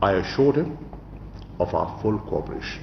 I assured him of our full cooperation.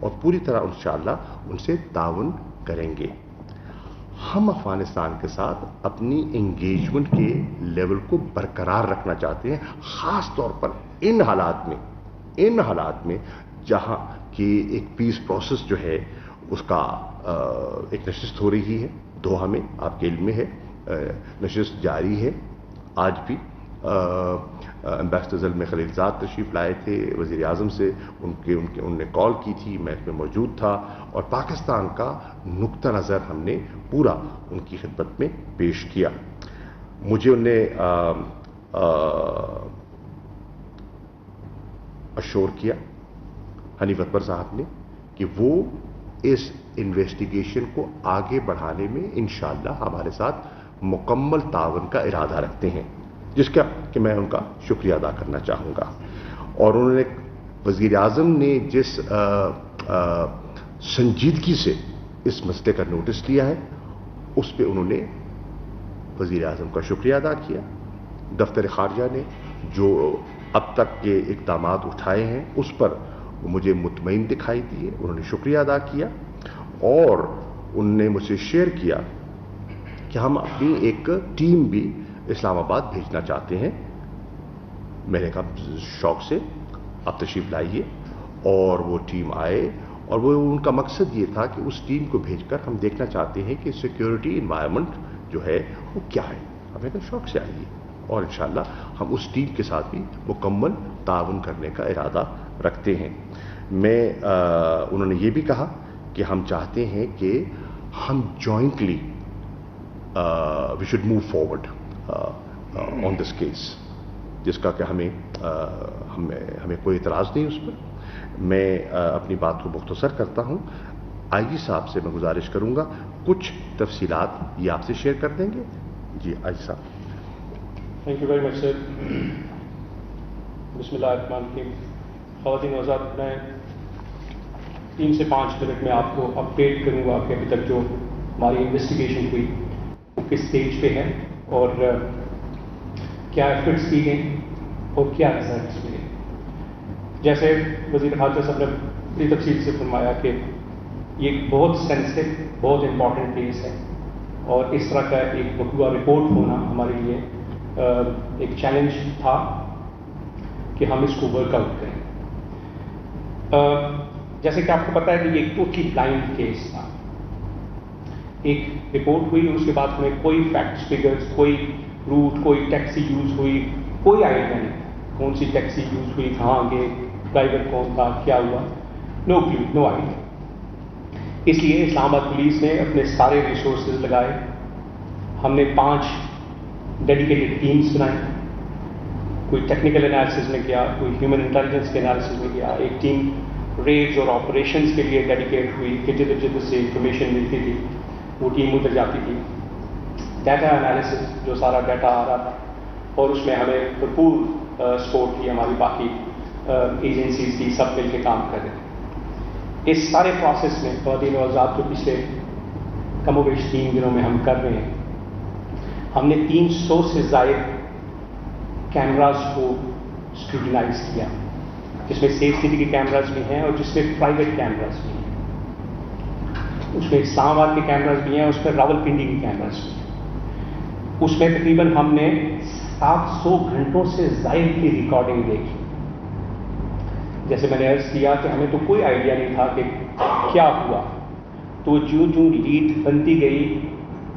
اور پوری طرح انشاءاللہ ان سے تعاون کریں گے. ہم افغانستان کے ساتھ اپنی انگیجمنٹ کے لیول کو برقرار رکھنا چاہتے ہیں، خاص طور پر ان حالات میں جہاں کہ ایک پیس پروسیس جو ہے اس کا ایک نشست ہو رہی ہے دوحہ میں. آپ کے علم میں ہے نشست جاری ہے. آج بھی ایمبیسڈر زلمے خلیلزاد تشریف لائے تھے وزیر اعظم سے، ان نے کال کی تھی، میں اس میں موجود تھا، اور پاکستان کا نقطہ نظر ہم نے پورا ان کی خدمت میں پیش کیا. مجھے ان نے اشور کیا حنیف اکبر صاحب نے کہ وہ اس انویسٹیگیشن کو آگے بڑھانے میں انشاءاللہ ہمارے ساتھ مکمل تعاون کا ارادہ رکھتے ہیں، جس کا کہ میں ان کا شکریہ ادا کرنا چاہوں گا. اور انہوں نے وزیر اعظم نے جس سنجیدگی سے اس مسئلے کا نوٹس لیا ہے اس پہ انہوں نے وزیر اعظم کا شکریہ ادا کیا. دفتر خارجہ نے جو اب تک کے اقدامات اٹھائے ہیں اس پر مجھے مطمئن دکھائی دیے، انہوں نے شکریہ ادا کیا. اور انہوں نے مجھ سے شیئر کیا کہ ہم اپنی ایک ٹیم بھی اسلام آباد بھیجنا چاہتے ہیں. میں نے کہا شوق سے آپ تشریف لائیے، اور وہ ٹیم آئے، اور وہ ان کا مقصد یہ تھا کہ اس ٹیم کو بھیج کر ہم دیکھنا چاہتے ہیں کہ سیکیورٹی انوائرمنٹ جو ہے وہ کیا ہے. ہمیں کہا شوق سے آئیے، اور انشاءاللہ ہم اس ٹیم کے ساتھ بھی مکمل تعاون کرنے کا ارادہ رکھتے ہیں. انہوں نے یہ بھی کہا کہ ہم چاہتے ہیں کہ ہم jointly we should move forward on this case, جس کا کہ ہمیں کوئی اعتراض نہیں اس پر. میں اپنی بات کو مختصر کرتا ہوں. آئی جی صاحب سے میں گزارش کروں گا کچھ تفصیلات یہ آپ سے شیئر کر دیں گے. جی آئی جی صاحب. تھینک یو ویری مچ سر. بسم اللہ الرحمن الرحیم. خواتین و حضرات، میں 3 سے 5 منٹ میں آپ کو اپڈیٹ کروں گا کہ ابھی تک جو ہماری انویسٹیگیشن ہوئی وہ کس سٹیج پہ ہے، اور کیا ایفرٹس کی گئیں اور کیا ریزلٹس ملے. جیسے وزیر خارجہ صاحب نے بڑی تفصیل سے فرمایا کہ یہ ایک بہت سینسٹیو، بہت امپورٹنٹ کیس ہے، اور اس طرح کا ایک مطلوبہ رپورٹ ہونا ہمارے لیے ایک چیلنج تھا کہ ہم اس کو ورک آؤٹ کریں. جیسے کہ آپ کو پتا ہے کہ یہ ایک ٹوٹلی بلائنڈ کیس تھا. ایک رپورٹ ہوئی اور اس کے بعد ہمیں کوئی فیکٹس فگرز، کوئی روٹ، کوئی ٹیکسی یوز ہوئی، کوئی آئیڈیا نہیں کون سی ٹیکسی یوز ہوئی، کہاں گئے، ڈرائیور کون تھا، کیا ہوا، نو کلیو، نو آئیڈیا. اس لیے اسلام آباد پولیس نے اپنے سارے ریسورسز لگائے. ہم نے 5 ڈیڈیکیٹڈ ٹیمز بنائیں. کوئی ٹیکنیکل انالیسز میں کیا، کوئی ہیومن انٹیلیجنس کے انالیسز میں کیا. ایک ٹیم ریڈز اور آپریشنز کے لیے ڈیڈیکیٹ ہوئی کہ جدھر جدھر سے انفارمیشن ملتی تھی وہ ٹیم ادھر جاتی تھی. ڈیٹا انالیسز، جو سارا ڈیٹا آ رہا تھا، اور اس میں ہمیں بھرپور سپورٹ کی ہماری باقی ایجنسیز کی، سب مل کے کام کر رہے تھے. اس سارے پروسیس میں خواتین و حضرات جو پچھلے کم و بیش 3 دنوں میں ہم کر رہے ہیں، ہم نے 300 سے زائد کیمراز کو اسکروٹینائز کیا، جس میں سیف سٹی کے کیمراز بھی ہیں اور جس میں پرائیویٹ کیمراز بھی ہیں. اس میں اسلام آباد کے کیمراز بھی ہیں، اس میں راول پنڈی کے کیمراز بھی ہیں. اس میں تقریباً ہم نے 700 گھنٹوں سے زائد کی ریکارڈنگ دیکھی. جیسے میں نے عرض کیا کہ ہمیں تو کوئی آئیڈیا نہیں تھا کہ کیا ہوا، تو جو لیڈ بنتی گئی.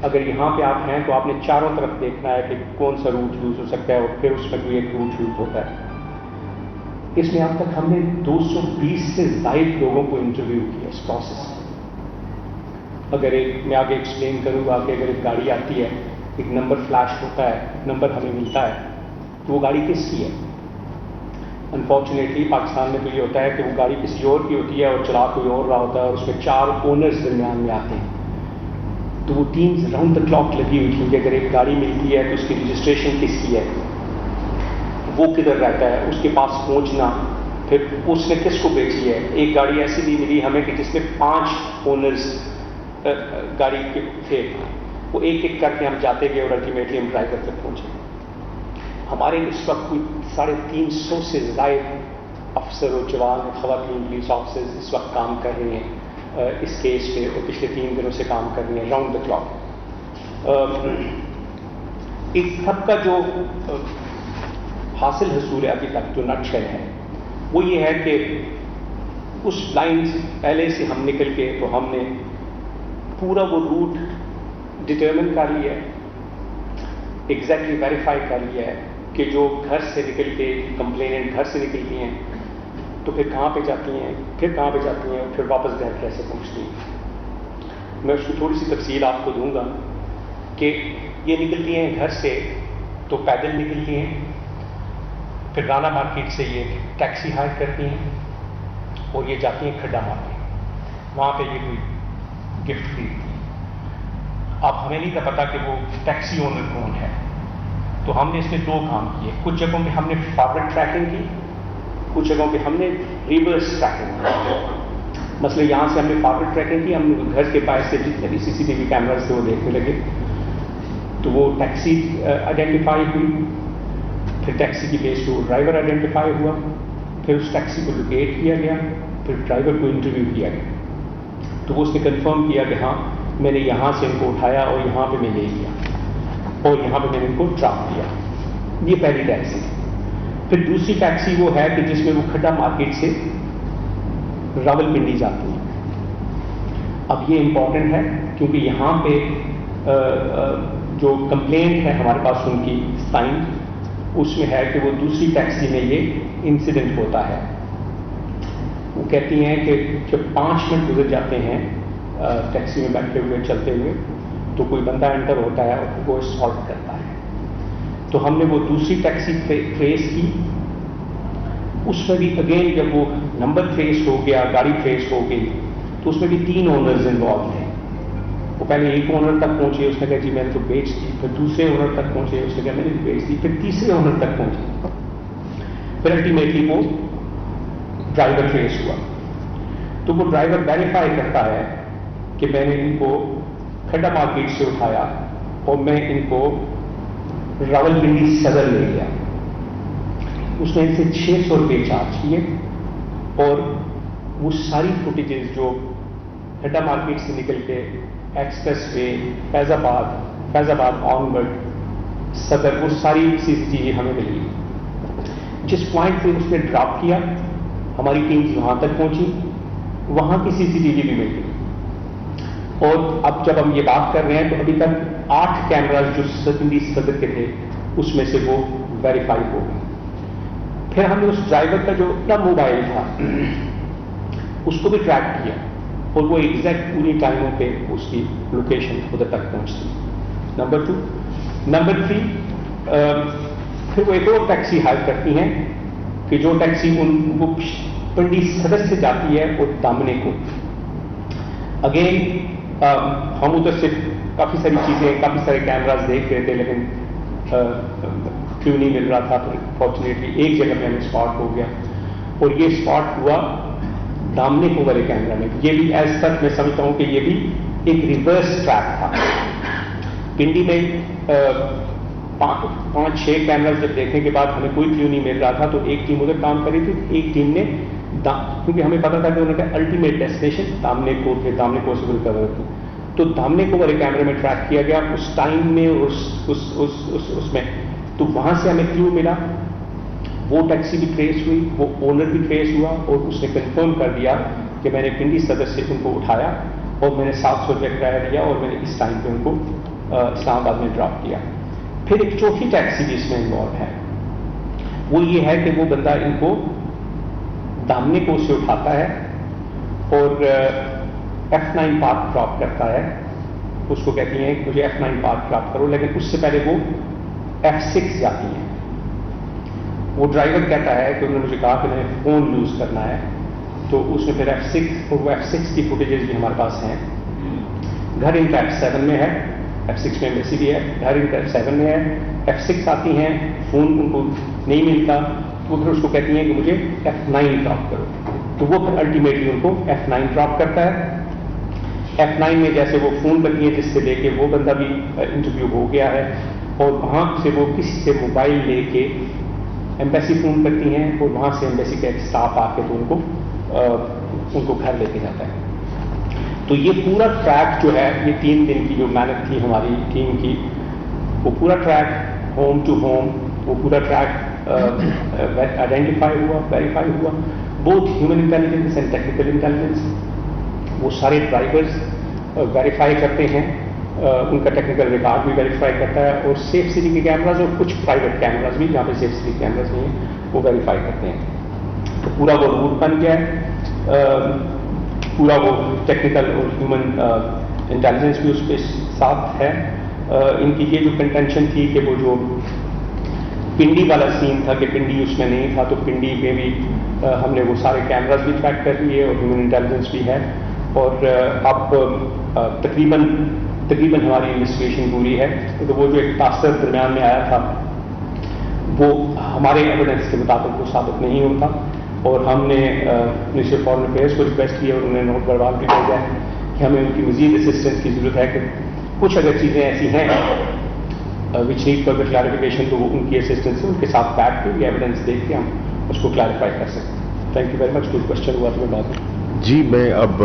اگر یہاں پہ آپ ہیں تو آپ نے چاروں طرف دیکھنا ہے کہ کون سا روٹ یوز ہو سکتا ہے، اور پھر اس میں کوئی ایک روٹ یوز ہوتا ہے. اس میں اب تک ہم نے 220 سے زائد لوگوں کو انٹرویو کیا اس پروسیس میں. اگر میں آگے ایکسپلین کروں گا کہ اگر ایک گاڑی آتی ہے، ایک نمبر فلیش ہوتا ہے، نمبر ہمیں ملتا ہے، تو وہ گاڑی کس کی ہے؟ انفارچونیٹلی پاکستان میں تو یہ ہوتا ہے کہ وہ گاڑی کسی اور کی ہوتی ہے اور چلا کوئی اور رہا ہوتا ہے، اور اس میں 4 اونرز درمیان میں آتے ہیں. تو وہ ٹیمز راؤنڈ دا کلاک لگی ہوئی تھی کہ اگر ایک گاڑی ملتی ہے تو اس کی رجسٹریشن کس کی ہے، وہ کدھر رہتا ہے، اس کے پاس پہنچنا، پھر اس نے کس کو بیچی ہے. ایک گاڑی ایسی بھی ملی ہمیں کہ جس میں 5 اونرز گاڑی کے تھے. وہ ایک ایک کر کے ہم جاتے گئے اور الٹیمیٹلی ہم ڈرائیور تک پہنچے. ہمارے اس وقت کوئی 350 سے زائد افسر اور جوان خواتین پولیس آفیسرز اس وقت کام کر رہے ہیں اس کیس پہ، اور پچھلے 3 دنوں سے کام کر رہے ہیں راؤنڈ دا کلاک. اس سب کا جو حاصل حصول ہے ابھی تک، جو نٹ شیل ہے، وہ یہ ہے کہ اس لائن سے پہلے سے ہم نکل کے تو ہم نے پورا وہ روٹ ڈٹرمن کر لیا ہے، ایگزیکٹلی ویریفائی کر لیا ہے کہ جو گھر سے نکل کے کمپلیننٹ گھر سے نکلتی ہیں تو پھر کہاں پہ جاتی ہیں، پھر کہاں پہ جاتی ہیں، اور پھر واپس گھر کیسے پہنچتی ہیں. میں اس کی تھوڑی سی تفصیل آپ کو دوں گا کہ یہ نکلتی ہیں گھر سے تو پیدل نکلتی ہیں، پھر رانا مارکیٹ سے یہ ٹیکسی ہائر کرتی ہیں اور یہ جاتی ہیں کھڈا مارکیٹ، وہاں پہ یہ کوئی گفٹ خریدتی ہیں. اب ہمیں نہیں تھا پتا کہ وہ ٹیکسی اونر کون ہے، تو ہم نے اس میں 2 کام کیے. کچھ جگہوں پہ ہم نے فارورڈ ٹریکنگ کی، کچھ جگہوں پہ ہم نے ریورس ٹریکنگ کی. مثلا یہاں سے ہم نے فارورڈ ٹریکنگ کی، ہم نے گھر کے پاس سے جتنے بھی CCTV کیمراز تھے وہ دیکھنے لگے، تو وہ ٹیکسی آئیڈینٹیفائی ہوئی، پھر ٹیکسی کی بیس پہ وہ ڈرائیور آئیڈینٹیفائی ہوا، پھر اس ٹیکسی کو لوکیٹ کیا گیا، پھر ڈرائیور کو انٹرویو کیا گیا. تو وہ اس نے کنفرم کیا کہ ہاں میں نے یہاں سے ان کو اٹھایا اور یہاں پہ میں لے گیا اور یہاں پہ میں نے ان کو ڈراپ کیا. یہ پہلی ٹیکسی. پھر دوسری ٹیکسی وہ ہے کہ جس میں وہ کھڈا مارکیٹ سے راولپنڈی جاتی ہے. اب یہ امپورٹنٹ ہے کیونکہ یہاں پہ جو کمپلینٹ ہے ہمارے پاس ان کی سائن، اس میں ہے کہ وہ دوسری ٹیکسی میں یہ انسیڈنٹ ہوتا ہے. وہ کہتی ہیں کہ جب 5 منٹ گزر جاتے ہیں ٹیکسی میں بیٹھے ہوئے چلتے ہوئے تو کوئی بندہ انٹر ہوتا ہے اور وہ اسالٹ کرتا ہے. تو ہم نے وہ دوسری ٹیکسی ٹریس کی. اس میں بھی اگین جب وہ نمبر ٹریس ہو گیا، گاڑی ٹریس ہو گئی، تو اس میں بھی 3 اونرز انوالو تھے. وہ پہلے ایک اونر تک پہنچے، اس نے کہا جی میں نے تو بیچ دی. پھر دوسرے اونر تک پہنچے، اس نے کہا میں نے بیچ دی. پھر تیسرے اونر تک پہنچے. پھر الٹیمیٹلی وہ ڈرائیور ٹریس ہوا. تو وہ ڈرائیور ویریفائی کرتا ہے کہ میں نے ان کو کھڈا مارکیٹ سے اٹھایا اور میں ان کو راولپنڈی صدر لے گیا. اس نے ان سے 600 روپے چارج کیے اور وہ ساری فوٹیجز جو کھڈا مارکیٹ سے نکل کے ایکسپریس وے فیض آباد آنورڈ صدر، وہ ساری CCTV ہمیں ملی. جس پوائنٹ پہ اس نے ڈراپ کیا ہماری ٹیم وہاں تک پہنچی، وہاں کی CCTV بھی مل گئی. اور اب جب ہم یہ بات کر رہے ہیں تو ابھی تک 8 کیمراز جو صدر کے تھے اس میں سے وہ ویریفائی ہو گئے. پھر ہم نے اس ڈرائیور کا جو اپنا موبائل تھا اس کو بھی ٹریک کیا اور وہ ایگزیکٹ پوری ٹائموں پہ اس کی لوکیشن ادھر تک پہنچتی. نمبر 2. نمبر 3 پھر وہ ایک اور ٹیکسی ہائر کرتی ہیں کہ جو ٹیکسی وہ پنڈی صدر سے جاتی ہے اور دامنے کو. اگین ہم ادھر سے کافی ساری چیزیں، کافی سارے کیمراز دیکھ رہے تھے لیکن کیوں نہیں مل رہا تھا. تو فارچونیٹلی ایک جگہ میں ہمیں اسپاٹ ہو گیا اور یہ اسپاٹ ہوا دامنے کو والے کیمرہ میں. یہ بھی ایز تک میں سمجھتا ہوں کہ یہ بھی ایک ریورس ٹریک تھا. پنڈی میں 5-6 کیمراز جب دیکھنے کے بعد ہمیں کوئی کیوں نہیں مل رہا تھا تو ایک ٹیم ادھر کام کری تھی، ایک ٹیم نے کیونکہ ہمیں پتا تھا کہ انہوں نے الٹیمیٹ ڈیسٹینیشن دامنے کو تھے، دامنے کو سے کور تھی، تو دامنے کو والے کیمرے میں ٹریک کیا گیا اس ٹائم میں اس میں. تو وہاں سے ہمیں کیوں ملا، وہ ٹیکسی بھی ٹریس ہوئی، وہ اونر بھی ٹریس ہوا اور اس نے کنفرم کر دیا کہ میں نے پنڈی صدر سے ان کو اٹھایا اور میں نے 700 روپے کرایہ دیا اور میں نے اس ٹائم پہ ان کو اسلام آباد میں ڈراپ کیا. پھر ایک چوتھی ٹیکسی بھی اس میں انوالو ہے. وہ یہ ہے کہ وہ بندہ ان کو دامنے کو سے اٹھاتا ہے اور F9 پارک ڈراپ کرتا ہے. اس کو کہتی ہیں کہ مجھے F9 پارک ڈراپ کرو، لیکن اس سے پہلے وہ F6 جاتی ہیں. وہ ڈرائیور کہتا ہے کہ انہوں نے مجھے کہا کہ میں نے فون یوز کرنا ہے، تو اس میں پھر F6 اور وہ F6 کی فوٹیجز بھی ہمارے پاس ہیں. گھر ان کا F7 میں ہے، F6 میں ویسی بھی ہے، گھر ان کا F7 میں ہے. F6 آتی ہیں، فون ان کو نہیں ملتا، وہ پھر اس کو کہتی ہیں کہ مجھے F9 ڈراپ کرو. تو وہ پھر الٹیمیٹلی ان کو F9 ڈراپ کرتا ہے. F9 میں جیسے وہ فون کرتی ہے جس سے لے کے وہ بندہ بھی انٹرویو ہو گیا ہے اور وہاں سے وہ کسی سے موبائل لے کے ایمبیسی فون کرتی ہیں اور وہاں سے ایمبیسی کا ایک اسٹاف آ کے تو ان کو گھر لے کے جاتا ہے. تو یہ پورا ٹریک جو ہے، یہ 3 دن کی جو محنت تھی ہماری ٹیم کی، وہ پورا ٹریک ہوم ٹو ہوم، وہ پورا ٹریک آئیڈینٹیفائی ہوا، ویریفائی ہوا، both human intelligence and technical intelligence. وہ سارے ڈرائیورز ویریفائی کرتے ہیں، ان کا ٹیکنیکل ریکارڈ بھی ویریفائی کرتا ہے، اور سیف سٹی کے کیمراز اور کچھ پرائیویٹ کیمراز بھی جہاں پہ سیف سٹی کیمراز نہیں ہیں وہ ویریفائی کرتے ہیں. تو پورا وہ روٹ بن گیا ہے، پورا وہ ٹیکنیکل اور ہیومن انٹیلیجنس بھی اس کے ساتھ ہے. ان کی یہ جو کنٹینشن تھی کہ وہ جو پنڈی والا سین تھا کہ پنڈی اس میں نہیں تھا، تو پنڈی میں بھی ہم نے وہ سارے کیمراز بھی ٹریک کر لیے اور ہیومن انٹیلیجنس بھی ہے. اور اب تقریباً ہماری انویسٹیگیشن پوری ہے. تو وہ جو ایک تاثر درمیان میں آیا تھا وہ ہمارے ایویڈنس کے مطابق وہ ثابت نہیں ہوتا، اور ہم نے منسٹری آف فارن افیئرس کو ریکویسٹ کی اور انہوں نے نوٹ گڑھوال بھی بھیجا ہے کہ ہمیں ان کی مزید اسسٹنس کی ضرورت ہے، کہ کچھ اگر چیزیں ایسی ہیں وچ نیڈ فردر کلیریفیکیشن تو وہ ان کی اسسٹنس سے ان کے ساتھ بیٹھ کے یہ ایویڈنس دیکھ کے ہم اس کو کلیریفائی کر سکتے ہیں. تھینک یو ویری مچ. کوئی کوشچن ہوا تو میں بات جی. میں اب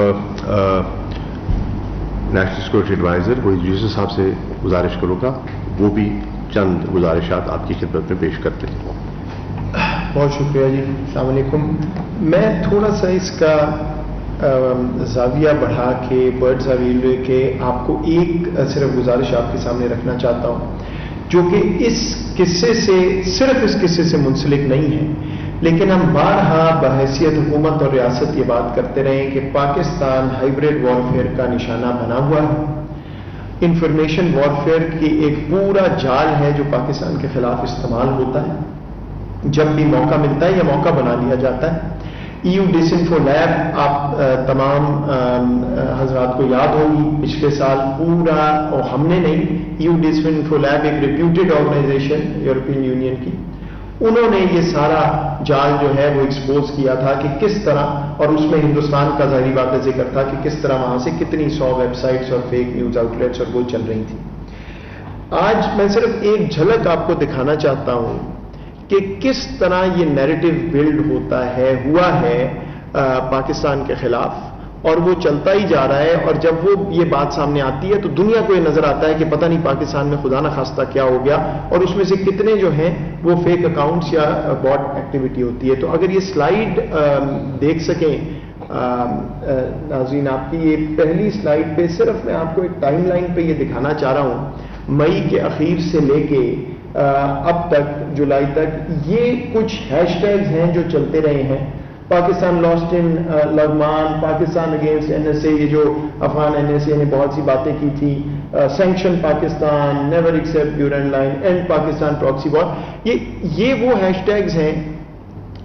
نیشنل سیکورٹی ایڈوائزر وحید یوسف صاحب سے گزارش کروں گا، وہ بھی چند گزارشات آپ کی خدمت میں پیش کرتے ہیں. بہت شکریہ جی. السلام علیکم. میں تھوڑا سا اس کا زاویہ بڑھا کے برڈز آئی ویو لے کے آپ کو ایک صرف گزارش آپ کے سامنے رکھنا چاہتا ہوں، جو کہ اس قصے سے صرف اس قصے سے منسلک نہیں ہے، لیکن ہم بارہا بحیثیت حکومت اور ریاست یہ بات کرتے رہے کہ پاکستان ہائیبریڈ وارفیئر کا نشانہ بنا ہوا ہے. انفارمیشن وارفیئر کی ایک پورا جال ہے جو پاکستان کے خلاف استعمال ہوتا ہے. جب بھی موقع ملتا ہے یا موقع بنا لیا جاتا ہے. EU ڈسانفو لیب آپ تمام حضرات کو یاد ہوگی، پچھلے سال پورا، اور ہم نے نہیں، EU ڈسانفو لیب ایک ریپیوٹیڈ آرگنائزیشن یورپین یونین کی، انہوں نے یہ سارا جال جو ہے وہ ایکسپوز کیا تھا کہ کس طرح، اور اس میں ہندوستان کا ظاہری بات ذکر تھا کہ کس طرح وہاں سے کتنی 100 ویب سائٹس اور فیک نیوز آؤٹ لیٹس اور وہ چل رہی تھی. آج میں صرف ایک جھلک آپ کو دکھانا چاہتا ہوں کہ کس طرح یہ نیریٹو بلڈ ہوا ہے پاکستان کے خلاف، اور وہ چلتا ہی جا رہا ہے. اور جب وہ یہ بات سامنے آتی ہے تو دنیا کو یہ نظر آتا ہے کہ پتہ نہیں پاکستان میں خدا نخواستہ کیا ہو گیا، اور اس میں سے کتنے جو ہیں وہ فیک اکاؤنٹس یا باٹ ایکٹیویٹی ہوتی ہے. تو اگر یہ سلائیڈ دیکھ سکیں ناظرین، آپ کی یہ پہلی سلائیڈ پہ صرف میں آپ کو ایک ٹائم لائن پہ یہ دکھانا چاہ رہا ہوں، مئی کے اخیر سے لے کے اب تک جولائی تک یہ کچھ ہیش ٹیگز ہیں جو چلتے رہے ہیں. پاکستان لاسٹ ان لغمان، پاکستان اگینسٹ NSA، یہ جو افغان NSA نے بہت سی باتیں کی تھی، sanction Pakistan, never accept Durand Line, and Pakistan proxy war. یہ وہ ہیش ٹیگز ہیں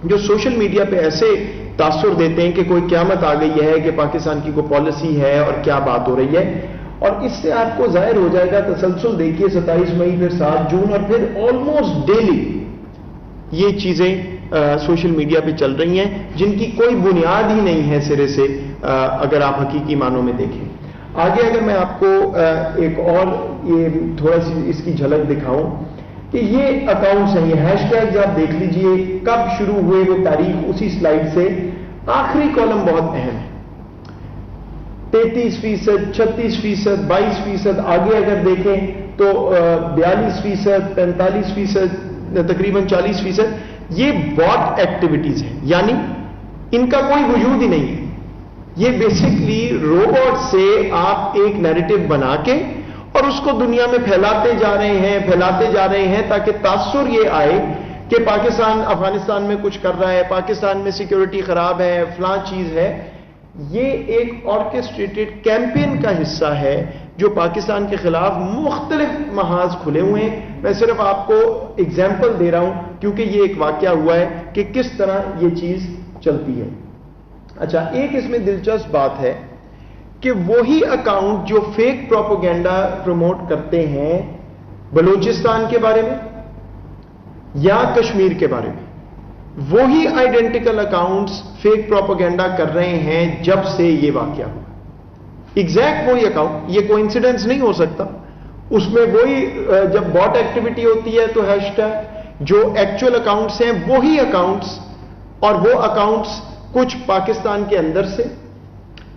جو سوشل میڈیا پہ ایسے تاثر دیتے ہیں کہ کوئی قیامت آ گئی ہے، کہ پاکستان کی کوئی پالیسی ہے اور کیا بات ہو رہی ہے. اور اس سے آپ کو ظاہر ہو جائے گا، تسلسل دیکھیے، 27 مئی پھر 7 جون، اور پھر آلموسٹ ڈیلی یہ چیزیں سوشل میڈیا پہ چل رہی ہیں جن کی کوئی بنیاد ہی نہیں ہے سرے سے، اگر آپ حقیقی معنوں میں دیکھیں. آگے اگر میں آپ کو ایک اور یہ تھوڑا سی اس کی جھلک دکھاؤں کہ یہ اکاؤنٹس ہیں، یہ ہیش ٹیگز آپ دیکھ لیجئے کب شروع ہوئے، وہ تاریخ اسی سلائیڈ سے. آخری کالم بہت اہم ہے، 33%، 36%، 22%. آگے اگر دیکھیں تو 42%، 45%، تقریباً 40%. یہ باٹ ایکٹیویٹیز ہیں، یعنی ان کا کوئی وجود ہی نہیں ہے. یہ بیسکلی روبوٹ سے آپ ایک نیریٹو بنا کے اور اس کو دنیا میں پھیلاتے جا رہے ہیں تاکہ تاثر یہ آئے کہ پاکستان افغانستان میں کچھ کر رہا ہے، پاکستان میں سیکیورٹی خراب ہے، فلاں چیز ہے. یہ ایک آرکیسٹریٹڈ کیمپین کا حصہ ہے جو پاکستان کے خلاف مختلف محاذ کھلے ہوئے ہیں. میں صرف آپ کو اگزامپل دے رہا ہوں کیونکہ یہ ایک واقعہ ہوا ہے کہ کس طرح یہ چیز چلتی ہے. اچھا، ایک اس میں دلچسپ بات ہے کہ وہی اکاؤنٹ جو فیک پروپیگنڈا پروموٹ کرتے ہیں بلوچستان کے بارے میں یا کشمیر کے بارے میں، وہی آئیڈینٹیکل اکاؤنٹس فیک پروپیگنڈا کر رہے ہیں جب سے یہ واقعہ ہوا. ایگزیکٹ وہی اکاؤنٹ، یہ کوئی انسیڈنس نہیں ہو سکتا. اس میں وہی جب باٹ ایکٹیویٹی ہوتی ہے تو ہیش ٹیگ، جو ایکچوئل اکاؤنٹس ہیں وہی اکاؤنٹس، اور وہ اکاؤنٹس کچھ پاکستان کے اندر سے،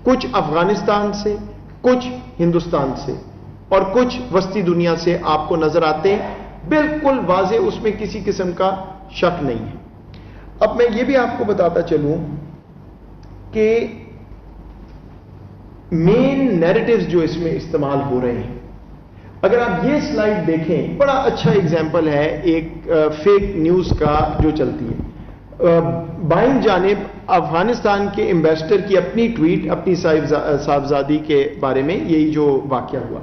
کچھ افغانستان سے، کچھ ہندوستان سے اور کچھ وسطی دنیا سے آپ کو نظر آتے ہیں. بالکل واضح، اس میں کسی قسم کا شک نہیں ہے. اب میں یہ بھی آپ کو بتاتا چلوں کہ مین نیریٹوز جو اس میں استعمال ہو رہے ہیں، اگر آپ یہ سلائیڈ دیکھیں، بڑا اچھا ایگزامپل ہے ایک فیک نیوز کا جو چلتی ہے. بائیں جانب افغانستان کے ایمبیسڈر کی اپنی ٹویٹ اپنی صاحبزادی کے بارے میں، یہی جو واقعہ ہوا.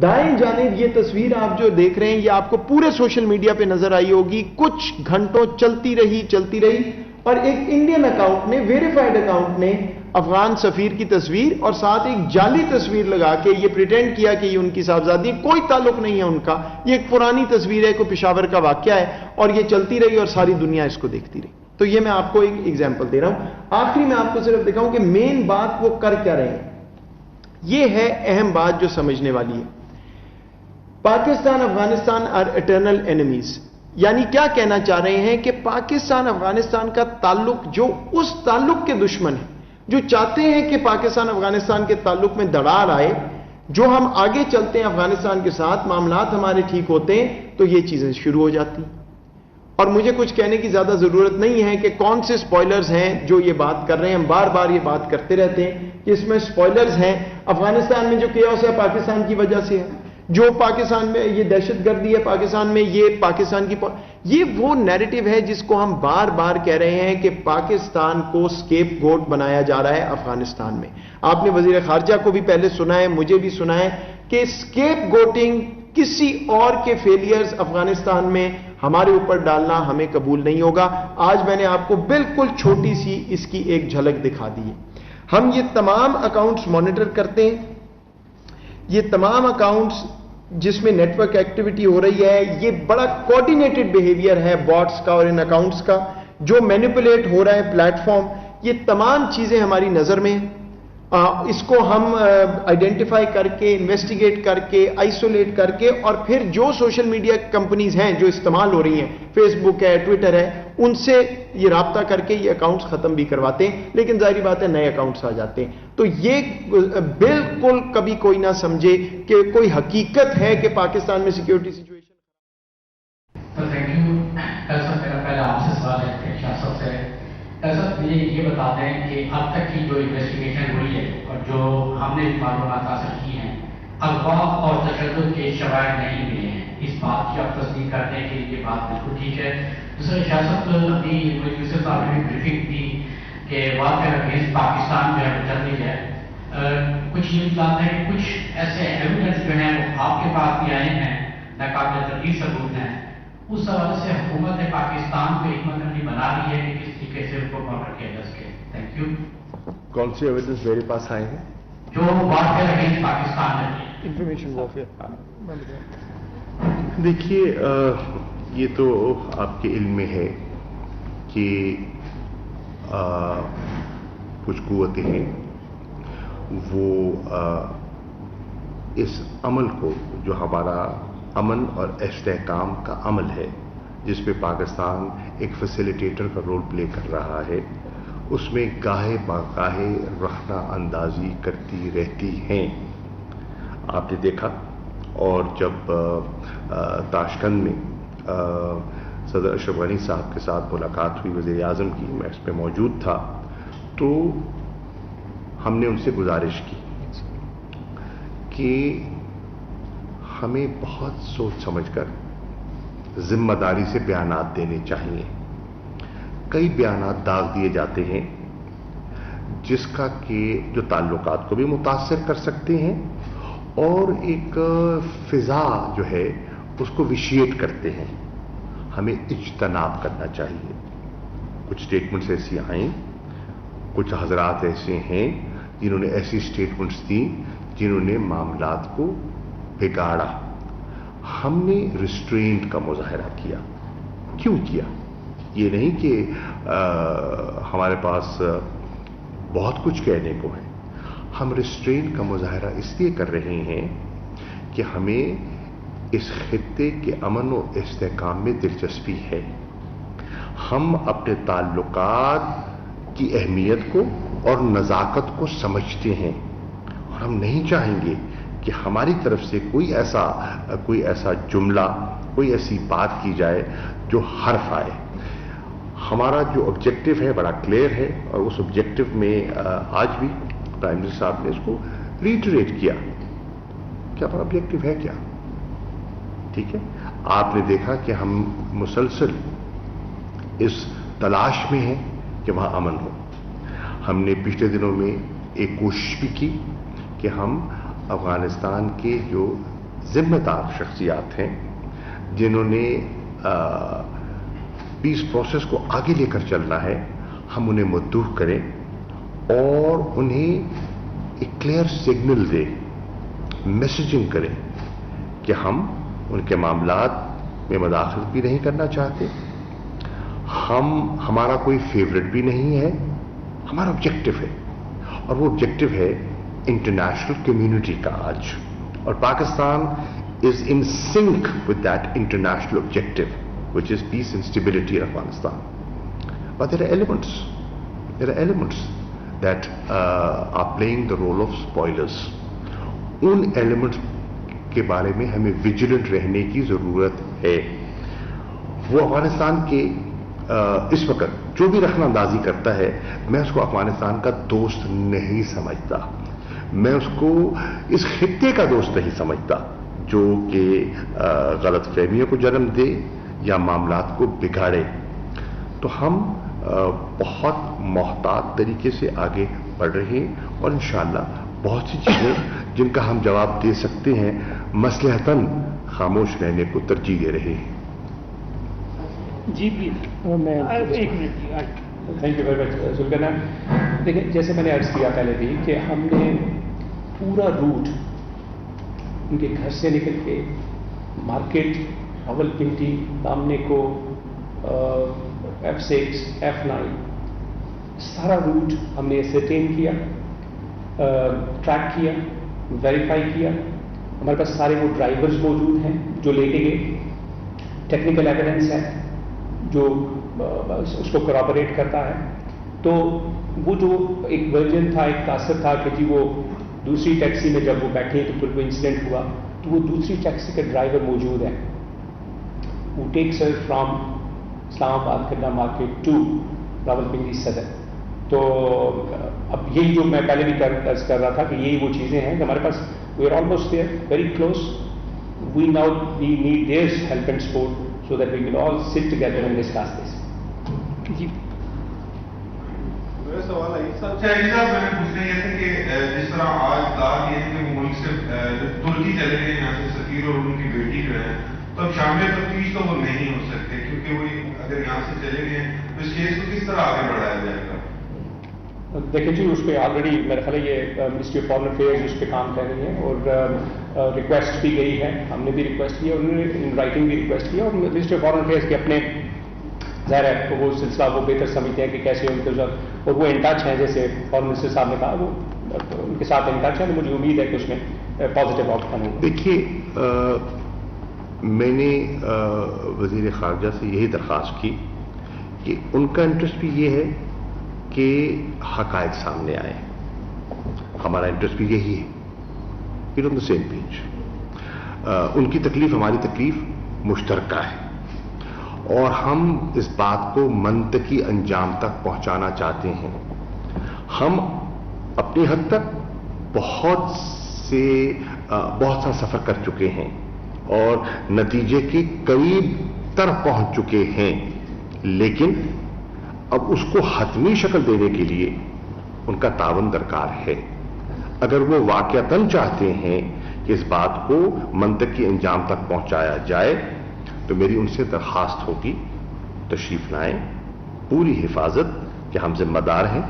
دائیں جانب یہ تصویر آپ جو دیکھ رہے ہیں یہ آپ کو پورے سوشل میڈیا پہ نظر آئی ہوگی، کچھ گھنٹوں چلتی رہی اور ایک انڈین اکاؤنٹ نے، ویریفائڈ اکاؤنٹ نے افغان سفیر کی تصویر اور ساتھ ایک جعلی تصویر لگا کے یہ پریٹینڈ کیا کہ یہ ان کی صاحبزادی، کوئی تعلق نہیں ہے ان کا، یہ ایک پرانی تصویر ہے، کوئی پشاور کا واقعہ ہے، اور یہ چلتی رہی اور ساری دنیا اس کو دیکھتی رہی. تو یہ میں آپ کو ایک ایگزامپل دے رہا ہوں. آخری میں آپ کو صرف دکھاؤں کہ مین بات وہ کر کیا رہے ہیں. یہ ہے اہم بات جو سمجھنے والی ہے. Pakistan Afghanistan are eternal enemies, یعنی کیا کہنا چاہ رہے ہیں کہ پاکستان افغانستان کا تعلق، جو اس تعلق کے دشمن ہیں، جو چاہتے ہیں کہ پاکستان افغانستان کے تعلق میں دراڑ آئے، جو ہم آگے چلتے ہیں افغانستان کے ساتھ، معاملات ہمارے ٹھیک ہوتے ہیں تو یہ چیزیں شروع ہو جاتی ہیں. اور مجھے کچھ کہنے کی زیادہ ضرورت نہیں ہے کہ کون سے سپوائلرز ہیں جو یہ بات کر رہے ہیں. ہم بار بار یہ بات کرتے رہتے ہیں کہ اس میں سپوائلرز ہیں. افغانستان میں جو کیوس ہے پاکستان کی وجہ سے ہے، جو پاکستان میں یہ دہشت گردی ہے پاکستان میں، یہ پاکستان کی یہ وہ نیریٹو ہے جس کو ہم بار بار کہہ رہے ہیں کہ پاکستان کو سکیپ گوٹ بنایا جا رہا ہے افغانستان میں. آپ نے وزیر خارجہ کو بھی پہلے سنا ہے، مجھے بھی سنا ہے کہ سکیپ گوٹنگ، کسی اور کے فیلئرز افغانستان میں ہمارے اوپر ڈالنا ہمیں قبول نہیں ہوگا. آج میں نے آپ کو بالکل چھوٹی سی اس کی ایک جھلک دکھا دی ہے. ہم یہ تمام اکاؤنٹس مانیٹر کرتے ہیں، یہ تمام اکاؤنٹس جس میں نیٹ ورک ایکٹیویٹی ہو رہی ہے، یہ بڑا کوآرڈینیٹڈ بیہیویئر ہے باٹس کا اور ان اکاؤنٹس کا، جو مینیپولیٹ ہو رہا ہے پلیٹ فارم. یہ تمام چیزیں ہماری نظر میں ہیں. اس کو ہم آئیڈینٹیفائی کر کے، انویسٹیگیٹ کر کے، آئسولیٹ کر کے، اور پھر جو سوشل میڈیا کمپنیز ہیں جو استعمال ہو رہی ہیں، فیس بک ہے، ٹویٹر ہے، ان سے یہ رابطہ کر کے یہ اکاؤنٹس ختم بھی کرواتے ہیں. لیکن ظاہری بات ہے نئے اکاؤنٹس آ جاتے ہیں. تو یہ بالکل کبھی کوئی نہ سمجھے کہ کوئی حقیقت ہے کہ پاکستان میں سیکیورٹی سچویشن. Thank you. میرا پہلا آپ سے سوال ہے شاہ صاحب سے. سر مجھے یہ بتا دیں کہ اب تک کی جو انویسٹیگیشن ہوئی ہے اور جو ہم نے معلومات حاصل کی ہیں، اغوا اور تشدد کے شواہد نہیں ملے ہیں. اس بات کی آپ تصدیق کرتے ہیں کہ یہ بات بالکل ٹھیک ہے. دوسرا شاہ صاحب ابھی یوسف صاحب نے بریفنگ دی کہ وار اگینسٹ پاکستان جو ہے چل رہی ہے. کچھ یہ بتاتے ہیں کہ کچھ ایسے ایویڈنس جو ہیں وہ آپ کے پاس بھی آئے ہیں، ناقابل تردید ثبوت ہیں. اس حوالے سے حکومت پاکستان کو حکمت عملی بنا رہی ہے کہ کس طریقے سے ان کو کاؤنٹر کیا جا سکے. Thank you. کون سی ایویڈنس میرے پاس آئے ہیں؟ جو وارفیئر اگینسٹ پاکستان ہے. Information warfare. دیکھیے، یہ تو آپ کے علم میں ہے کہ کچھ قوتیں ہیں وہ اس عمل کو، جو ہمارا امن اور استحکام کا عمل ہے، جس پہ پاکستان ایک فیسیلیٹیٹر کا رول پلے کر رہا ہے، اس میں گاہے باگاہے رخنہ اندازی کرتی رہتی ہیں. آپ نے دیکھا، اور جب تاشقند میں صدر اشرف غنی صاحب کے ساتھ ملاقات ہوئی وزیر اعظم کی، میں اس پہ موجود تھا، تو ہم نے ان سے گزارش کی کہ ہمیں بہت سوچ سمجھ کر ذمہ داری سے بیانات دینے چاہیے. کئی بیانات داغ دیے جاتے ہیں جس کا کہ جو تعلقات کو بھی متاثر کر سکتے ہیں اور ایک فضا جو ہے اس کو وشیٹ کرتے ہیں. ہمیں اجتناب کرنا چاہیے. کچھ سٹیٹمنٹس ایسی آئیں، کچھ حضرات ایسے ہیں جنہوں نے ایسی سٹیٹمنٹس دی جنہوں نے معاملات کو بگاڑا. ہم نے ریسٹرینٹ کا مظاہرہ کیا. کیوں کیا؟ یہ نہیں کہ ہمارے پاس بہت کچھ کہنے کو ہے. ہم ریسٹرینٹ کا مظاہرہ اس لیے کر رہے ہیں کہ ہمیں اس خطے کے امن و استحکام میں دلچسپی ہے. ہم اپنے تعلقات کی اہمیت کو اور نزاکت کو سمجھتے ہیں اور ہم نہیں چاہیں گے کہ ہماری طرف سے کوئی ایسا جملہ، کوئی ایسی بات کی جائے جو حرف آئے. ہمارا جو آبجیکٹو ہے بڑا کلیئر ہے اور اس آبجیکٹو میں آج بھی پرائم منسٹر صاحب نے اس کو ریٹریٹ کیا کہ ہمارا آبجیکٹو ہے کیا. ٹھیک ہے، آپ نے دیکھا کہ ہم مسلسل اس تلاش میں ہیں کہ وہاں امن ہو. ہم نے پچھلے دنوں میں ایک کوشش بھی کی کہ ہم افغانستان کے جو ذمہ دار شخصیات ہیں جنہوں نے پیس پروسیس کو آگے لے کر چلنا ہے، ہم انہیں مدعو کریں اور انہیں ایک کلیئر سگنل دیں، میسیجنگ کریں کہ ہم ان کے معاملات میں مداخلت بھی نہیں کرنا چاہتے. ہمارا کوئی فیورٹ بھی نہیں ہے. ہمارا آبجیکٹو ہے اور وہ آبجیکٹو ہے انٹرنیشنل کمیونٹی کا آج، اور Pakistan is in sync with that international objective which is peace and stability in Afghanistan. But there are elements that are playing the role of spoilers. In elements کے بارے میں ہمیں ویجیلنٹ رہنے کی ضرورت ہے. وہ افغانستان کے اس وقت جو بھی رخنہ اندازی کرتا ہے، میں اس کو افغانستان کا دوست نہیں سمجھتا. میں اس کو اس خطے کا دوست نہیں سمجھتا جو کہ غلط فہمیوں کو جنم دے یا معاملات کو بگاڑے. تو ہم بہت محتاط طریقے سے آگے بڑھ رہے ہیں اور انشاءاللہ بہت سی چیزیں جن کا ہم جواب دے سکتے ہیں مصلحتاً خاموش رہنے کو ترجیح دے رہے ہیں. جی میں ایک minute. Thank you very much Zulfiqar. دیکھیں، جیسے میں نے عرض کیا پہلے بھی کہ ہم نے پورا روٹ ان کے گھر سے نکل کے مارکیٹ، راولپنڈی، دامنے کو، F6 F9 سارا روٹ ہم نے اسرٹین کیا، ٹریک کیا، ویریفائی کیا. ہمارے پاس سارے وہ ڈرائیورز موجود ہیں جو لے کے گئے. ٹیکنیکل ایویڈنس ہے جو اس کو کرابریٹ کرتا ہے. تو وہ جو ایک ورژن تھا، ایک تاثر تھا کہ جی وہ دوسری ٹیکسی میں جب وہ بیٹھے تو پھر وہ انسیڈنٹ ہوا، تو وہ دوسری ٹیکسی کا ڈرائیور موجود ہے. وہ ٹیکس فرام اسلام آباد کھڈا مارکیٹ ٹو راولپنڈی صدر. تو اب یہی جو میں پہلے بھی عرض کر رہا تھا کہ یہی وہ چیزیں ہیں کہ ہمارے پاس we are almost there, very close. We now we need their help and support so that we will all sit together and discuss this. جی میرا سوال ہے صاحب میں نے پوچھنا یہ تھا کہ جس طرح آج بات یہ ہے کہ وہ ملک سے ترکی چلے گئے یہاں سے سفیر اور ان کی بیٹی جو ہے، تو اب شامل تفتیش تو وہ نہیں ہو سکتے کیونکہ وہ اگر یہاں سے چلے گئے تو اس کیس کو کس طرح آگے بڑھایا جائے گا؟ دیکھیں جی، اس پہ آلریڈی میرا خیال ہے یہ منسٹری آف فارن افیئرز اس پہ کام کر رہی ہے اور ریکویسٹ بھی گئی ہے. ہم نے بھی ریکویسٹ کیا، انہوں نے ان رائٹنگ بھی ریکویسٹ کیا، اور منسٹری آف فارن افیئرز کے اپنے ظاہر ہے تو وہ سلسلہ وہ بہتر سمجھتے ہیں کہ کیسے ان کے ساتھ، اور وہ ان ٹچ ہیں. جیسے فارن منسٹر صاحب نے کہا وہ ان کے ساتھ ان ٹچ ہیں، تو مجھے امید ہے کہ اس میں پازیٹیو آؤٹ کم ہوگا. دیکھیے، میں نے وزیر خارجہ سے یہی درخواست کی کہ ان کا انٹرسٹ بھی یہ ہے کہ حقائق سامنے آئے. ہمارا انٹرسٹ بھی یہی ہے. وی آن دا سیم پیج. ان کی تکلیف ہماری تکلیف مشترکہ ہے اور ہم اس بات کو منطقی انجام تک پہنچانا چاہتے ہیں. ہم اپنی حد تک بہت سا سفر کر چکے ہیں اور نتیجے کے قریب تر پہنچ چکے ہیں، لیکن اب اس کو حتمی شکل دینے کے لیے ان کا تعاون درکار ہے. اگر وہ واقعتاً چاہتے ہیں کہ اس بات کو منطقی انجام تک پہنچایا جائے تو میری ان سے درخواست ہوگی تشریف لائیں. پوری حفاظت کہ ہم ذمہ دار ہیں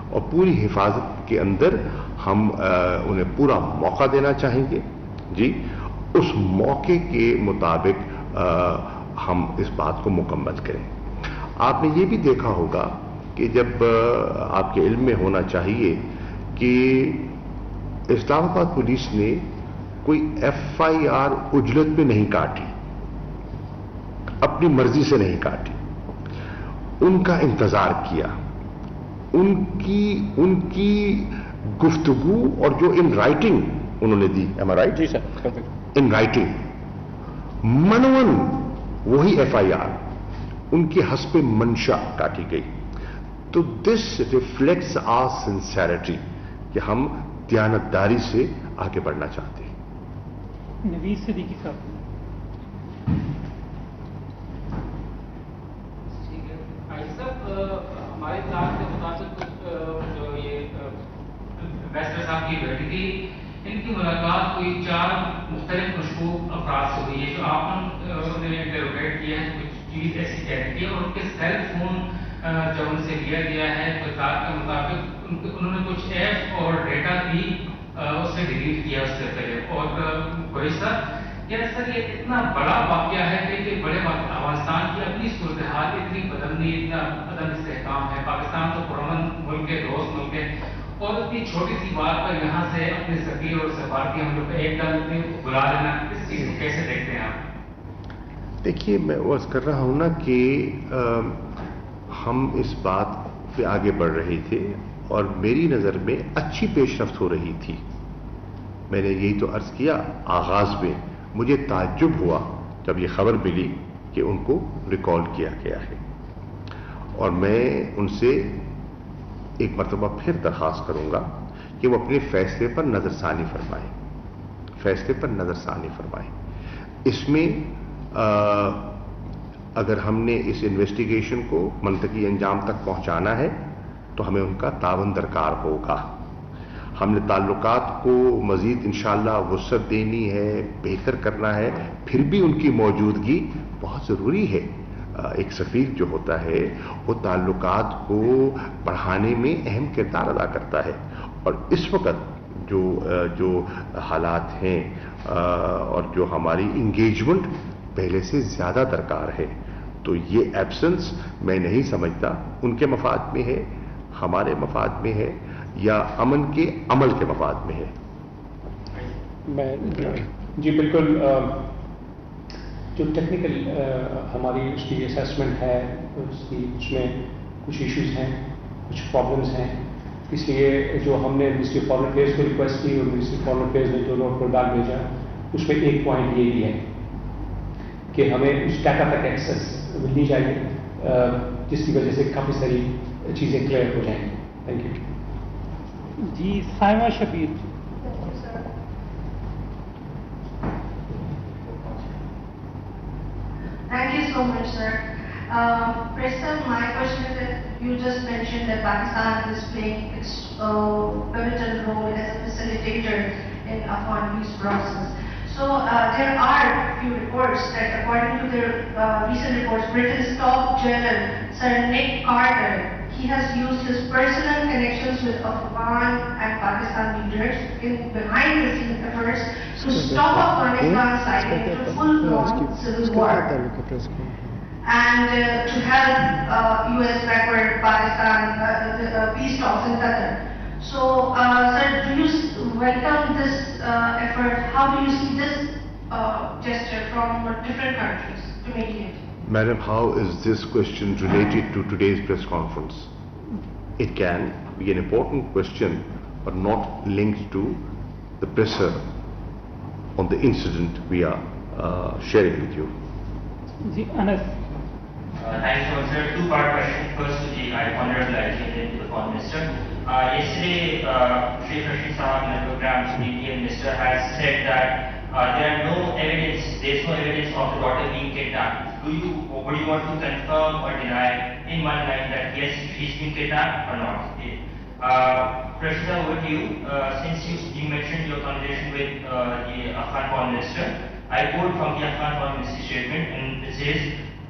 اور پوری حفاظت کے اندر ہم انہیں پورا موقع دینا چاہیں گے. جی، اس موقع کے مطابق ہم اس بات کو مکمل کریں. آپ نے یہ بھی دیکھا ہوگا کہ جب آپ کے علم میں ہونا چاہیے کہ اسلام آباد پولیس نے کوئی FIR اجلت میں نہیں کاٹی, اپنی مرضی سے نہیں کاٹی, ان کا انتظار کیا, ان کی گفتگو اور جو ان رائٹنگ انہوں نے دی, am I right? جی سر, ان رائٹنگ منون وہی FIR ان کی حسب منشا کاٹی گئی. تو دس ریفلیکٹس آر سنسیریٹی کہ ہم دیانتداری سے آگے بڑھنا چاہتے ہیں. نوید صدیقی صاحب. ہمارے اطلاعات کے مطابق جو یہ بیسٹر صاحب کی بیٹی تھی, ان کی ملاقات کوئی 4 مختلف مشکوک افراد سے ہوئی ہے. جو آپ نے انٹروگیٹ کیا ہے کچھ چیز ایسی کہہ دی ہے, اور ان کے سیل فون جب ان سے لیا گیا ہے اطلاعات کے مطابق انہوں نے کچھ ایپ اور ڈیٹا بھی اس سے ڈیلیٹ کیا اس سے پہلے. اور کوئی کیا سر یہ اتنا بڑا واقعہ ہے کہ بڑے افغانستان کی اپنی صورتحال اتنی بدلنی, اتنا عدم استحکام ہے, پاکستان تو پرامن ملک ہے, دوست ملک ہے, اور اتنی چھوٹی سی بات پر یہاں سے اپنے سفیر اور سفارتی ہم لوگ ایک دم بلا لینا, اس چیز کو کیسے دیکھتے ہیں آپ؟ دیکھیے میں عرض کر رہا ہوں نا کہ ہم اس بات پہ آگے بڑھ رہے تھے اور میری نظر میں اچھی پیش رفت ہو رہی تھی. میں نے یہی تو عرض کیا آغاز میں, مجھے تعجب ہوا جب یہ خبر ملی کہ ان کو ریکال کیا گیا ہے, اور میں ان سے ایک مرتبہ پھر درخواست کروں گا کہ وہ اپنے فیصلے پر نظر ثانی فرمائیں, فیصلے پر نظر ثانی فرمائیں. اس میں اگر ہم نے اس انویسٹیگیشن کو منطقی انجام تک پہنچانا ہے تو ہمیں ان کا تعاون درکار ہوگا. ہم نے تعلقات کو مزید انشاءاللہ وسعت دینی ہے, بہتر کرنا ہے, پھر بھی ان کی موجودگی بہت ضروری ہے. ایک سفیر جو ہوتا ہے وہ تعلقات کو بڑھانے میں اہم کردار ادا کرتا ہے, اور اس وقت جو حالات ہیں اور جو ہماری انگیجمنٹ پہلے سے زیادہ درکار ہے, تو یہ ایبسنس میں نہیں سمجھتا ان کے مفاد میں ہے, ہمارے مفاد میں ہے, یا امن کے عمل کے مفاد میں ہے. جی بالکل, جو ٹیکنیکل ہماری اس کی اسیسمنٹ ہے اس میں کچھ ایشوز ہیں, کچھ پرابلمس ہیں, اس لیے جو ہم نے منسٹری فارن افیئرس کو ریکویسٹ کی اور منسٹری فارن افیئرس نے جو نوٹ پروڈکٹ بھیجا اس میں ایک پوائنٹ یہ بھی ہے کہ ہمیں اس ڈیٹا تک ایکسیس ملنی چاہیے, جس کی وجہ سے کافی ساری چیزیں کلیئر ہو جائیں. Thank you. جی Saima Shabbir. Thank you so much, sir. President, my question is that you just mentioned that Pakistan is playing its pivotal role as a facilitator in Afghan peace process. So there are a few reports that according to the recent reports, Britain's top general, Sir Nick Carter, he has used his personal connections with Afghan and Pakistan leaders in behind the scenes efforts to stop Afghanistan sliding into full-blown civil war and to help US backward Pakistan peace talks in Qatar. So, sir, do you welcome this effort? How do you see this gesture from different countries to mediate? Madam, how is this question related to today's press conference? It can be an important question, but not linked to the pressure on the incident we are sharing with you. جی Anas. Thanks so much, sir. Two-part question. First, to the Honorable Adjutant to the Foreign Minister. Yesterday, Sheikh Rashid Sahab in the program, the Indian Minister has said that there is no evidence of the daughter being kidnapped. Would you want to confirm or deny in one line that yes, she's been kidnapped or not? Rashid, over to you. Since you mentioned your conversation with the Afghan Foreign Minister, I quote from the Afghan Foreign Minister's statement, and it says,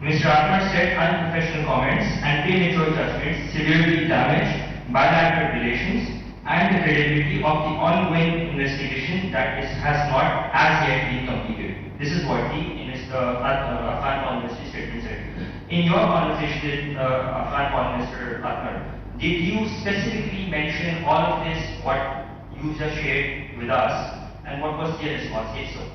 Mr. Atmar said unprofessional comments and premature judgments severely damaged bilateral relations and the credibility of the ongoing investigation that has not as yet been completed. This is what the Afghan Foreign Minister statement said. In your conversation with Afghan Foreign Minister Atmar, did you specifically mention all of this, what you just shared with us, And what was their response? If so,